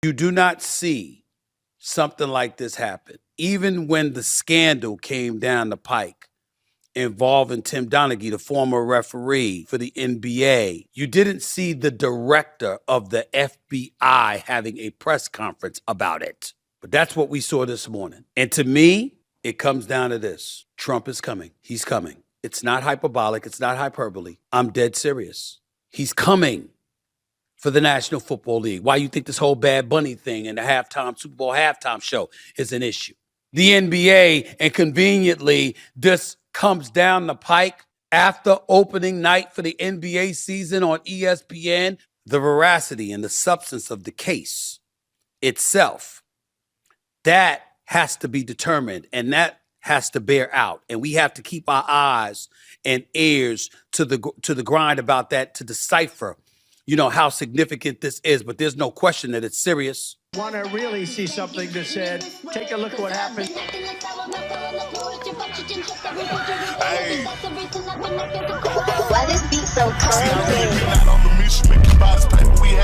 You do not see something like this happen. Even when the scandal came down the pike involving Tim Donaghy, the former referee for the NBA, you didn't see the director of the FBI having a press conference about it. But that's what we saw this morning. And to me, it comes down to this. Trump is coming. He's coming. It's not hyperbolic. It's not hyperbole. I'm dead serious. He's coming for the National Football League. Why you think this whole Bad Bunny thing and the Super Bowl halftime show is an issue? The NBA, and conveniently, this comes down the pike after opening night for the NBA season on ESPN. The veracity and the substance of the case itself, that has to be determined, and that has to bear out. And we have to keep our eyes and ears to the grind about that to decipher, how significant this is. But there's no question that it's serious. Want to really see something that said, take a look at what happened. Hey. Why this beat so cold?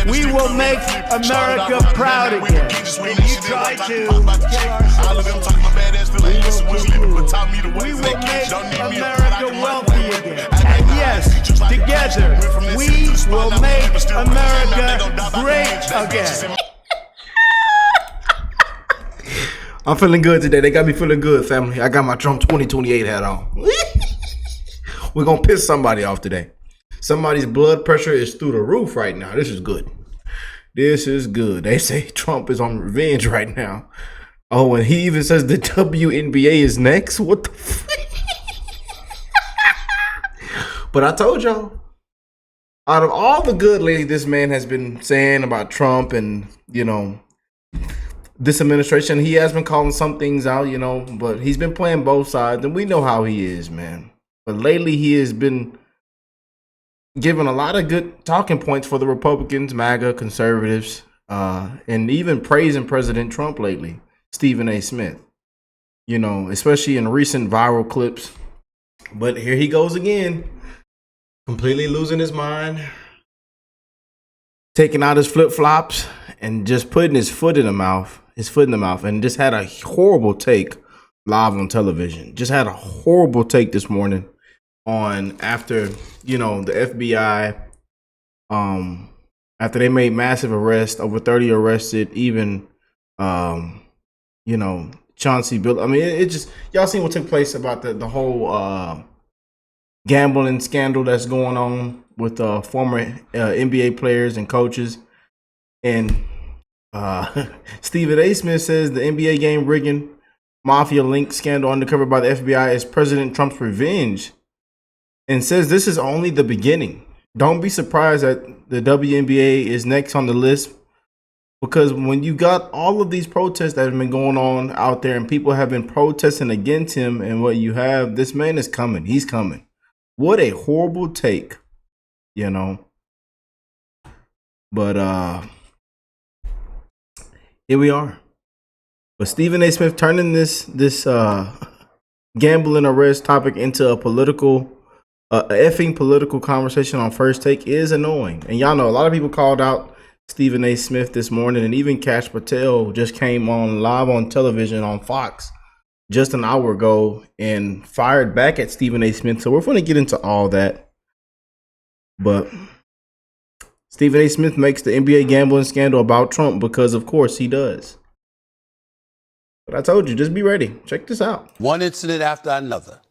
We will make America proud again. And you try to we will make America wealthy again. And yes, together, we will make America great again. I'm feeling good today. They got me feeling good, family. I got my Trump 2028 hat on. We're going to piss somebody off today. Somebody's blood pressure is through the roof right now. This is good. This is good. They say Trump is on revenge right now. Oh, and he even says the WNBA is next. What the fuck? But I told y'all, out of all the good lately this man has been saying about Trump and, this administration, he has been calling some things out, but he's been playing both sides, and we know how he is, man. But lately, he has been giving a lot of good talking points for the Republicans, MAGA, conservatives, and even praising President Trump lately, Stephen A. Smith, especially in recent viral clips. But here he goes again, completely losing his mind, taking out his flip-flops and just putting his foot in the mouth, and just had a horrible take live on television. Just had a horrible take this morning on after, the FBI, after they made massive arrests, over 30 arrested, even, Chauncey Bill. I mean, it just, y'all seen what took place about the whole gambling scandal that's going on with former NBA players and coaches. And Stephen A. Smith says the NBA game rigging mafia link scandal undercovered by the FBI is President Trump's revenge, and says this is only the beginning. Don't be surprised that the WNBA is next on the list, because when you got all of these protests that have been going on out there and people have been protesting against him, and what you have, this man is coming. He's coming. What a horrible take, But here we are. But Stephen A. Smith turning this gambling arrest topic into a effing political conversation on First Take is annoying. And y'all know a lot of people called out Stephen A. Smith this morning, and even Kash Patel just came on live on television on Fox just an hour ago and fired back at Stephen A. Smith. So we're going to get into all that. But Stephen A. Smith makes the NBA gambling scandal about Trump because, of course, he does. But I told you, just be ready. Check this out. One incident after another.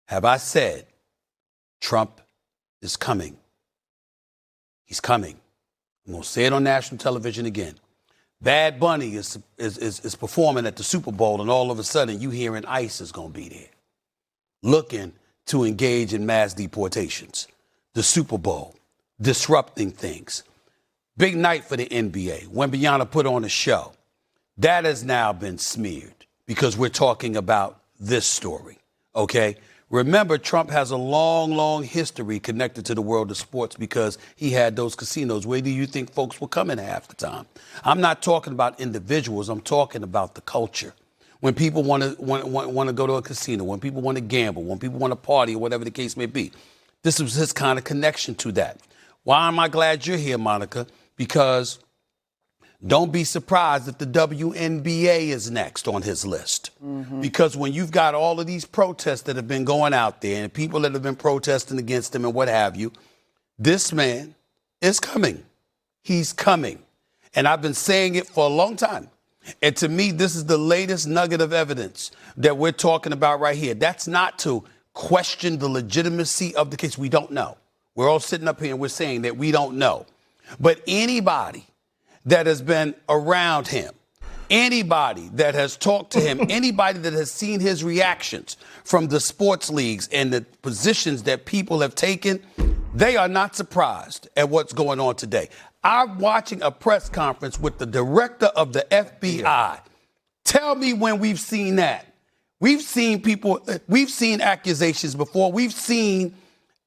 Have I said Trump is coming? He's coming. I'm going to say it on national television again. Bad Bunny is performing at the Super Bowl, and all of a sudden you hearing ICE is going to be there, looking to engage in mass deportations. The Super Bowl, disrupting things. Big night for the NBA. Wembanyama put on a show. That has now been smeared because we're talking about this story, okay? Remember, Trump has a long, long history connected to the world of sports because he had those casinos. Where do you think folks were coming half the time? I'm not talking about individuals. I'm talking about the culture. When people want to go to a casino, when people want to gamble, when people want to party, or whatever the case may be. This was his kind of connection to that. Why am I glad you're here, Monica? Because Don't be surprised if the WNBA is next on his list. Because when you've got all of these protests that have been going out there and people that have been protesting against him and what have you, this man is coming. He's coming. And I've been saying it for a long time. And to me, this is the latest nugget of evidence that we're talking about right here. That's not to question the legitimacy of the case. We don't know. We're all sitting up here and we're saying that we don't know. But anybody that has been around him, anybody that has talked to him, anybody that has seen his reactions from the sports leagues and the positions that people have taken, they are not surprised at what's going on today. I'm watching a press conference with the director of the FBI. Tell me when we've seen that. We've seen people, we've seen accusations before. We've seen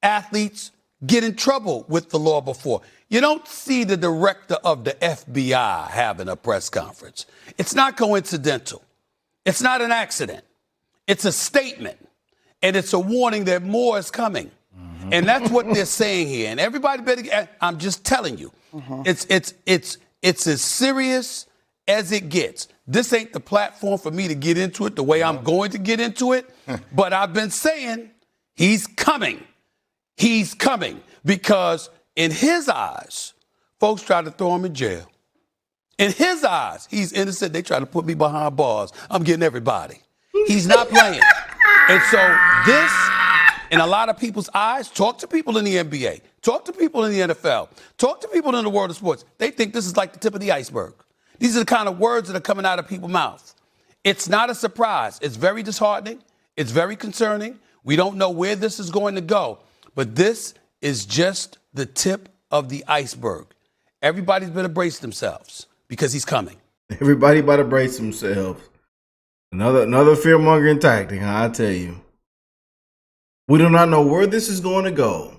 athletes get in trouble with the law before. You don't see the director of the FBI having a press conference. It's not coincidental. It's not an accident. It's a statement. And it's a warning that more is coming. And that's what they're saying here. And everybody better, I'm just telling you, it's as serious as it gets. This ain't the platform for me to get into it the way I'm going to get into it. But I've been saying he's coming. He's coming because in his eyes, folks try to throw him in jail. In his eyes, he's innocent. They try to put me behind bars. I'm getting everybody. He's not playing. And so this, in a lot of people's eyes, talk to people in the NBA, talk to people in the NFL, talk to people in the world of sports. They think this is like the tip of the iceberg. These are the kind of words that are coming out of people's mouths. It's not a surprise. It's very disheartening. It's very concerning. We don't know where this is going to go. But this is just the tip of the iceberg. Everybody's better brace themselves because he's coming. Everybody better brace themselves. Another fear-mongering tactic, huh? I tell you. We do not know where this is going to go.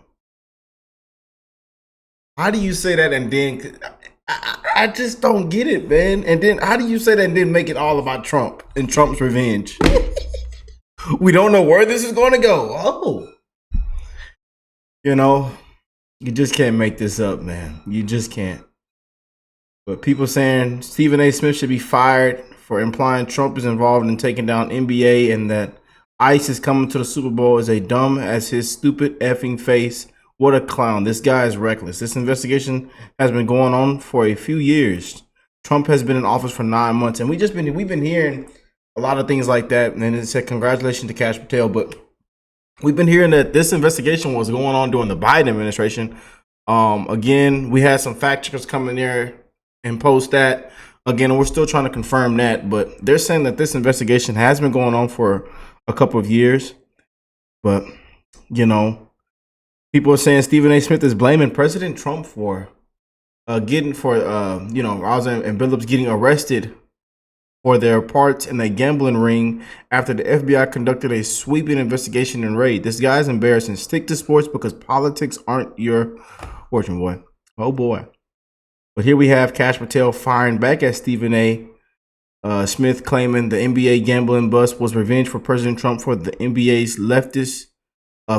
How do you say that and then... I just don't get it, man. And then how do you say that and then make it all about Trump and Trump's revenge? We don't know where this is going to go. Oh. You know, you just can't make this up, man. You just can't. But people saying Stephen A. Smith should be fired for implying Trump is involved in taking down NBA and that ICE is coming to the Super Bowl is as dumb as his stupid effing face. What a clown. This guy is reckless. This investigation has been going on for a few years. Trump has been in office for 9 months. And we've been hearing a lot of things like that. And it said congratulations to Kash Patel. But we've been hearing that this investigation was going on during the Biden administration. Again, we had some fact checkers come in there and post that. Again, we're still trying to confirm that. But they're saying that this investigation has been going on for a couple of years. But, you know, people are saying Stephen A. Smith is blaming President Trump for Roz and Billups getting arrested for their parts in a gambling ring after the FBI conducted a sweeping investigation and raid. This guy's embarrassing. Stick to sports because politics aren't your fortune, boy. Oh, boy. But here we have Kash Patel firing back at Stephen A. Smith, claiming the NBA gambling bust was revenge for President Trump for the NBA's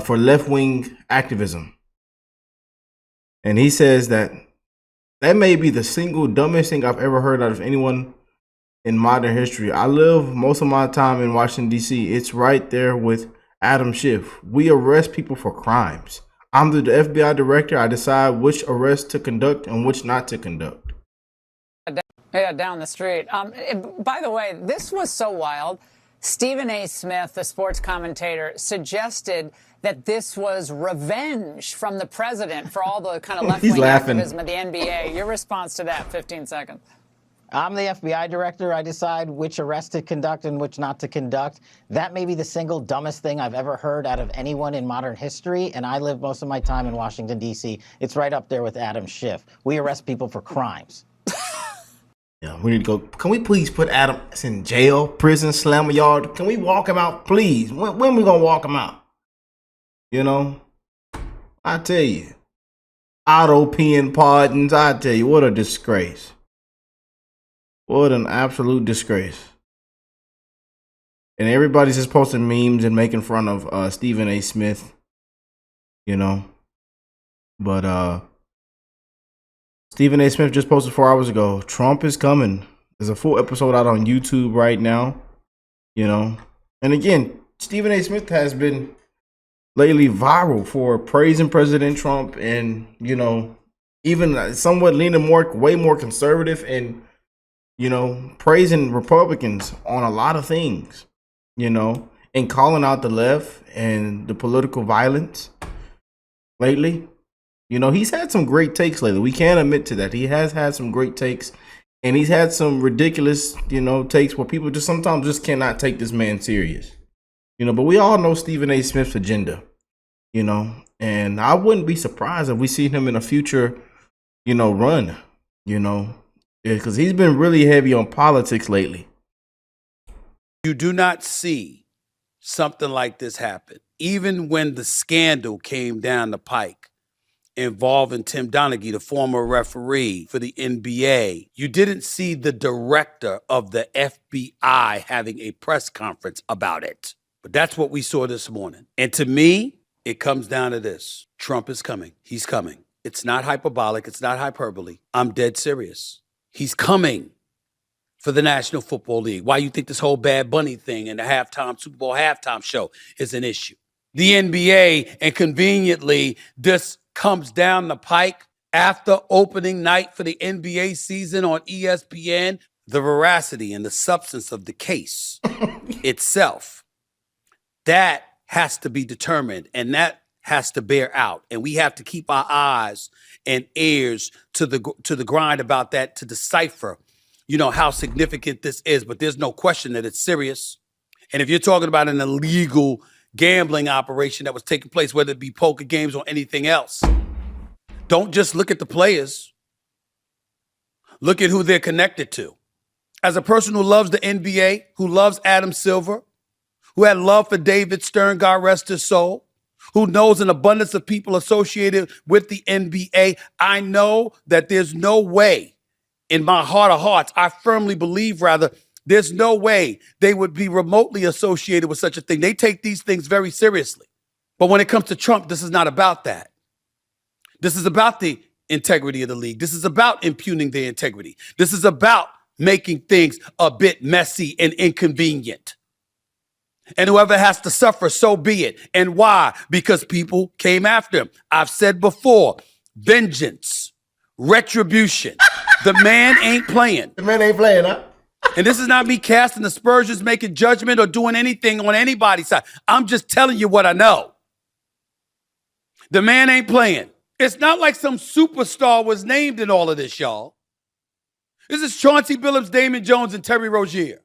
for left-wing activism. And he says that may be the single dumbest thing I've ever heard out of anyone in modern history. I live most of my time in Washington, D.C. It's right there with Adam Schiff. We arrest people for crimes. I'm the FBI director. I decide which arrests to conduct and which not to conduct. Yeah, down the street. By the way, this was so wild. Stephen A. Smith, the sports commentator, suggested that this was revenge from the president for all the kind of left-wing activism of the NBA. Your response to that, 15 seconds. I'm the FBI director. I decide which arrests to conduct and which not to conduct. That may be the single dumbest thing I've ever heard out of anyone in modern history, and I live most of my time in Washington, D.C. It's right up there with Adam Schiff. We arrest people for crimes. Yeah, we need to go. Can we please put Adam in jail, prison, slammer yard? Can we walk him out, please? When we gonna walk him out? You know, I tell you, auto pen pardons. I tell you, what a disgrace! What an absolute disgrace! And everybody's just posting memes and making fun of Stephen A. Smith. You know, but Stephen A. Smith just posted 4 hours ago. Trump is coming. There's a full episode out on YouTube right now. And again, Stephen A. Smith has been lately viral for praising President Trump and, even somewhat leaning way more conservative and, praising Republicans on a lot of things, and calling out the left and the political violence lately. He's had some great takes lately. We can't admit to that. He has had some great takes, and he's had some ridiculous, takes where people just sometimes just cannot take this man serious. But we all know Stephen A. Smith's agenda, and I wouldn't be surprised if we see him in a future, run, because he's been really heavy on politics lately. You do not see something like this happen. Even when the scandal came down the pike involving Tim Donaghy, the former referee for the NBA, you didn't see the director of the FBI having a press conference about it. But that's what we saw this morning. And to me, it comes down to this. Trump is coming. He's coming. It's not hyperbolic. It's not hyperbole. I'm dead serious. He's coming for the National Football League. Why you think this whole Bad Bunny thing and the Super Bowl halftime show is an issue? The NBA, and conveniently, this comes down the pike after opening night for the NBA season on ESPN. The veracity and the substance of the case itself, that has to be determined, and that has to bear out. And we have to keep our eyes and ears to the grind about that to decipher, how significant this is. But there's no question that it's serious. And if you're talking about an illegal gambling operation that was taking place, whether it be poker games or anything else, don't just look at the players. Look at who they're connected to. As a person who loves the NBA, who loves Adam Silver, who had love for David Stern, God rest his soul, who knows an abundance of people associated with the NBA, I know that there's no way, in my heart of hearts, I firmly believe, rather, there's no way they would be remotely associated with such a thing. They take these things very seriously. But when it comes to Trump, this is not about that. This is about the integrity of the league. This is about impugning their integrity. This is about making things a bit messy and inconvenient. And whoever has to suffer, so be it. And why? Because people came after him. I've said before, vengeance, retribution. The man ain't playing. The man ain't playing, huh? And this is not me casting aspersions, making judgment, or doing anything on anybody's side. I'm just telling you what I know. The man ain't playing. It's not like some superstar was named in all of this, y'all. This is Chauncey Billups, Damon Jones, and Terry Rozier.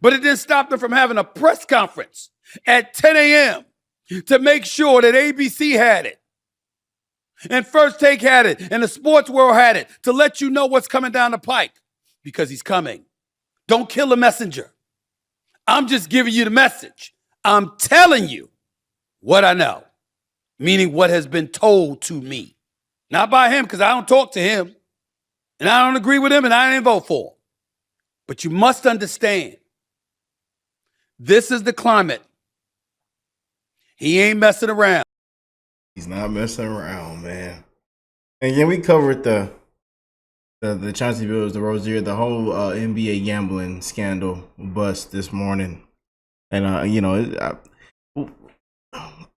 But it didn't stop them from having a press conference at 10 a.m. to make sure that ABC had it, and First Take had it, and the sports world had it, to let you know what's coming down the pike, because he's coming. Don't kill the messenger. I'm just giving you the message. I'm telling you what I know, meaning what has been told to me. Not by him, because I don't talk to him, and I don't agree with him, and I didn't vote for him. But you must understand, this is the climate. He ain't messing around. He's not messing around, man. And again, we covered the Chauncey Billups, the Rozier, the whole NBA gambling scandal bust this morning. And,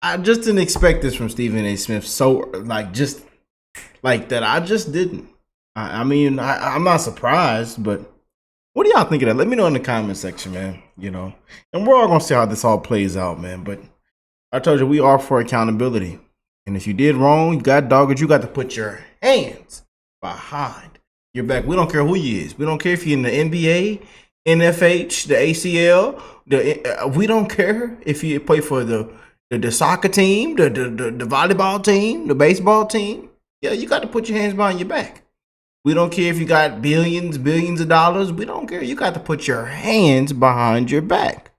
I just didn't expect this from Stephen A. Smith. So, just like that, I just didn't. I'm not surprised, but what do y'all think of that? Let me know in the comment section, man. And we're all going to see how this all plays out, man. But I told you, we are for accountability. And if you did wrong, you got dogged, you got to put your hands behind your back. We don't care who you is. We don't care if you're in the NBA, NFH, the ACL. We don't care if you play for the soccer team, the volleyball team, the baseball team. Yeah, you got to put your hands behind your back. We don't care if you got billions of dollars. We don't care. You got to put your hands behind your back.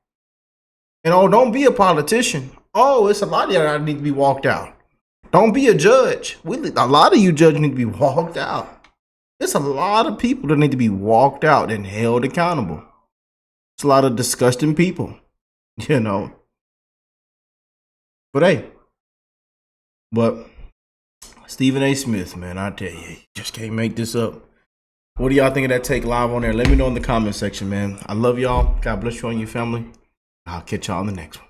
And don't be a politician. It's a lot of y'all that need to be walked out. Don't be a judge. A lot of you judges need to be walked out. There's a lot of people that need to be walked out and held accountable. It's a lot of disgusting people, But hey, Stephen A. Smith, man, I tell you, just can't make this up. What do y'all think of that take live on there? Let me know in the comment section, man. I love y'all. God bless you and your family. I'll catch y'all on the next one.